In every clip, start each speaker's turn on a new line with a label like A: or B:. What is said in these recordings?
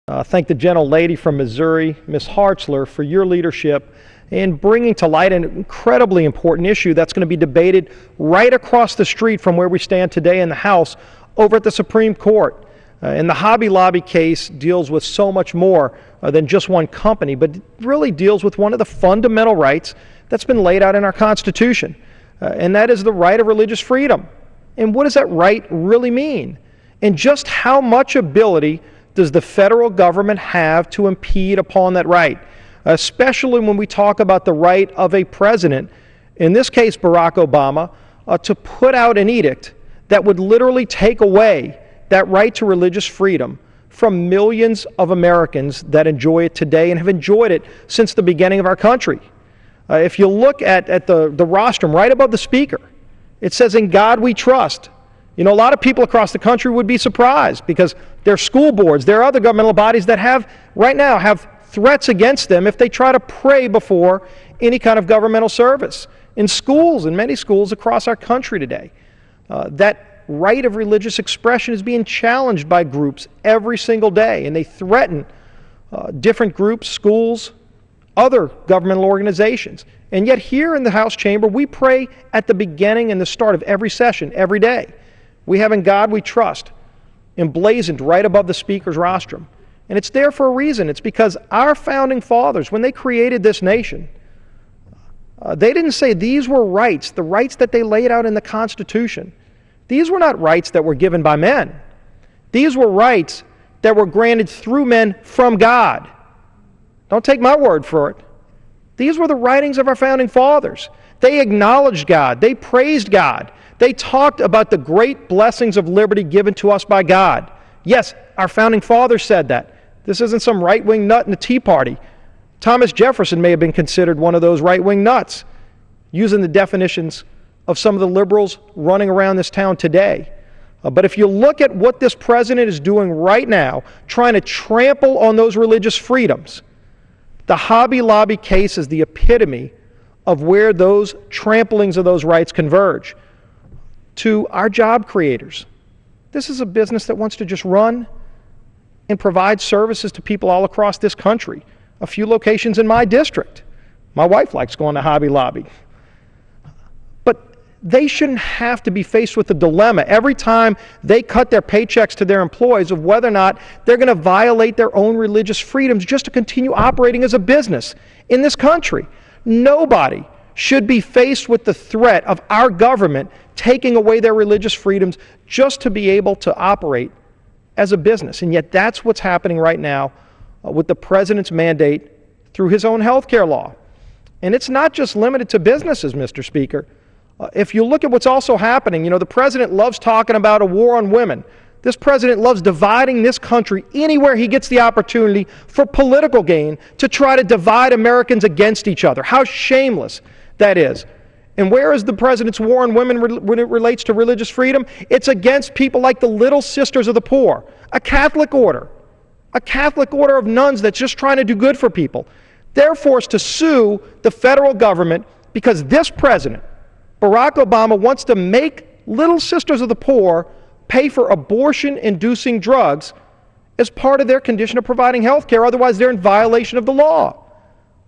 A: Thank the gentlelady from Missouri, Ms. Hartzler, for your leadership in bringing to light an incredibly important issue that's going to be debated right across the street from where we stand today in the House over at the Supreme Court. And the Hobby Lobby case deals with so much more than just one company, but it really deals with one of the fundamental rights that's been laid out in our Constitution, and that is the right of religious freedom. And what does that right really mean? And just how much ability does the federal government have to impede upon that right, especially when we talk about the right of a president, in this case Barack Obama, to put out an edict that would literally take away that right to religious freedom from millions of Americans that enjoy it today and have enjoyed it since the beginning of our country. If you look at the rostrum right above the speaker, it says, "In God we trust." You know, a lot of people across the country would be surprised because there are school boards, there are other governmental bodies that right now have threats against them if they try to pray before any kind of governmental service. In schools, in many schools across our country today, that right of religious expression is being challenged by groups every single day, and they threaten different groups, schools, other governmental organizations. And yet here in the House chamber, we pray at the beginning and the start of every session, every day. We have "In God we trust" emblazoned right above the speaker's rostrum. And it's there for a reason. It's because our founding fathers, when they created this nation, they didn't say these were rights, the rights that they laid out in the Constitution. These were not rights that were given by men. These were rights that were granted through men from God. Don't take my word for it. These were the writings of our founding fathers. They acknowledged God. They praised God. They talked about the great blessings of liberty given to us by God. Yes, our founding fathers said that. This isn't some right-wing nut in the Tea Party. Thomas Jefferson may have been considered one of those right-wing nuts, using the definitions of some of the liberals running around this town today. But if you look at what this president is doing right now, trying to trample on those religious freedoms, the Hobby Lobby case is the epitome of where those tramplings of those rights converge. To our job creators, this is a business that wants to just run and provide services to people all across this country. A few locations in my district. My wife likes going to Hobby Lobby. But they shouldn't have to be faced with the dilemma every time they cut their paychecks to their employees of whether or not they're going to violate their own religious freedoms just to continue operating as a business in this country. Nobody should be faced with the threat of our government taking away their religious freedoms just to be able to operate as a business. And yet that's what's happening right now with the president's mandate through his own health care law. And it's not just limited to businesses, Mr. Speaker. If you look at what's also happening, you know, the president loves talking about a war on women. This president loves dividing this country anywhere he gets the opportunity for political gain to try to divide Americans against each other. How shameless that is. And where is the president's war on women when it relates to religious freedom? It's against people like the Little Sisters of the Poor, a Catholic order of nuns that's just trying to do good for people. They're forced to sue the federal government because this president, Barack Obama, wants to make Little Sisters of the Poor pay for abortion-inducing drugs as part of their condition of providing health care. Otherwise, they're in violation of the law.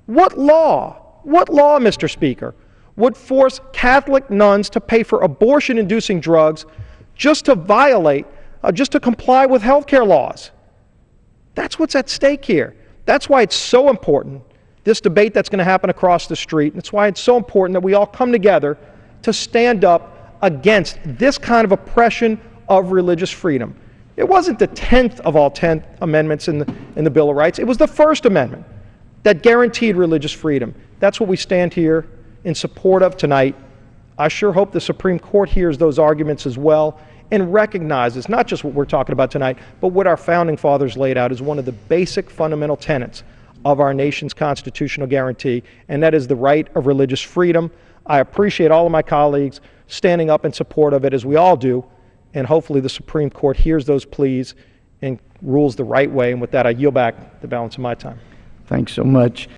A: What law, Mr. Speaker, would force Catholic nuns to pay for abortion-inducing drugs just to comply with health care laws? That's what's at stake here. That's why it's so important, this debate that's going to happen across the street. That's why it's so important that we all come together to stand up against this kind of oppression of religious freedom. It wasn't the 10th of all 10 amendments in the Bill of Rights. It was the First Amendment that guaranteed religious freedom. That's what we stand here in support of tonight. I sure hope the Supreme Court hears those arguments as well and recognizes not just what we're talking about tonight, but what our founding fathers laid out as one of the basic fundamental tenets of our nation's constitutional guarantee, and that is the right of religious freedom. I appreciate all of my colleagues standing up in support of it, as we all do, and hopefully the Supreme Court hears those pleas and rules the right way. And with that, I yield back the balance of my time.
B: Thanks so much.